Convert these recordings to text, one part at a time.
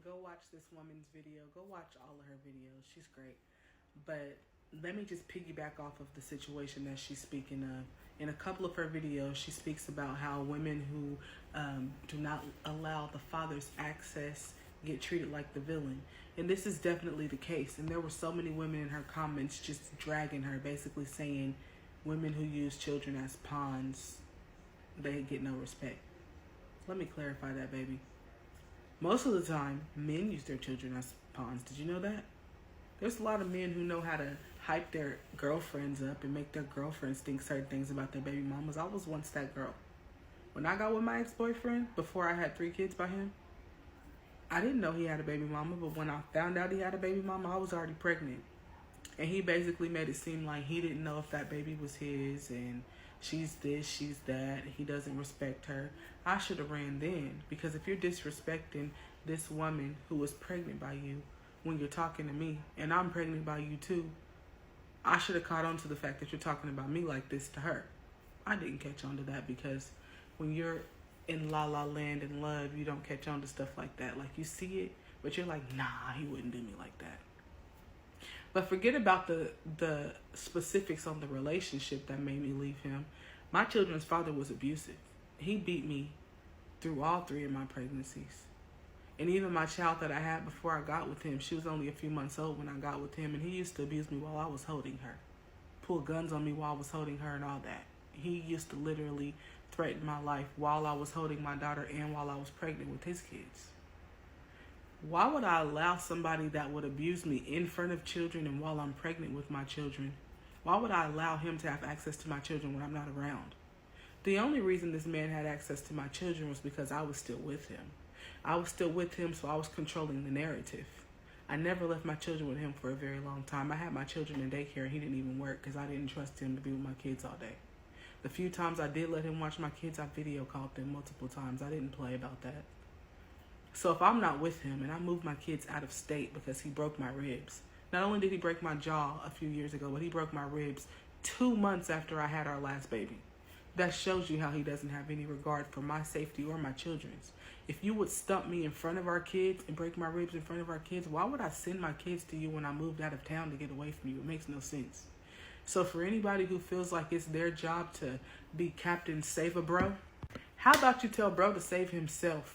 go watch this woman's video. Go watch all of her videos. She's great. But let me just piggyback off of the situation that she's speaking of. In a couple of her videos, she speaks about how women who do not allow the father's access get treated like the villain. And this is definitely the case. And there were so many women in her comments just dragging her, basically saying women who use children as pawns, they get no respect. Let me clarify that, baby. Most of the time, men use their children as pawns. Did you know that? There's a lot of men who know how to hype their girlfriends up and make their girlfriends think certain things about their baby mamas. I was once that girl. When I got with my ex-boyfriend, before I had 3 kids by him, I didn't know he had a baby mama, but when I found out he had a baby mama, I was already pregnant. And he basically made it seem like he didn't know if that baby was his, and she's this, she's that, he doesn't respect her. I should have ran then, because if you're disrespecting this woman who was pregnant by you when you're talking to me, and I'm pregnant by you too, I should have caught on to the fact that you're talking about me like this to her. I didn't catch on to that, because when you're in la la land and love, you don't catch on to stuff like that. Like, you see it, but you're like, nah, he wouldn't do me like that. But forget about the specifics on the relationship that made me leave him. My children's father was abusive. He beat me through all 3 of my pregnancies. And even my child that I had before I got with him, she was only a few months old when I got with him, and he used to abuse me while I was holding her. Pull guns on me while I was holding her and all that. He used to literally threaten my life while I was holding my daughter and while I was pregnant with his kids. Why would I allow somebody that would abuse me in front of children and while I'm pregnant with my children? Why would I allow him to have access to my children when I'm not around? The only reason this man had access to my children was because I was still with him. I was still with him, so I was controlling the narrative. I never left my children with him for a very long time. I had my children in daycare, and he didn't even work because I didn't trust him to be with my kids all day. The few times I did let him watch my kids, I video called them multiple times. I didn't play about that. So if I'm not with him and I moved my kids out of state because he broke my ribs, not only did he break my jaw a few years ago, but he broke my ribs 2 months after I had our last baby. That shows you how he doesn't have any regard for my safety or my children's. If you would stump me in front of our kids and break my ribs in front of our kids, why would I send my kids to you when I moved out of town to get away from you? It makes no sense. So for anybody who feels like it's their job to be Captain Save-A-Bro, how about you tell bro to save himself?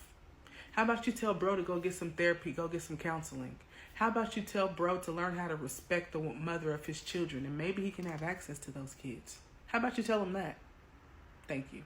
How about you tell bro to go get some therapy, go get some counseling? How about you tell bro to learn how to respect the mother of his children, and maybe he can have access to those kids? How about you tell him that? Thank you.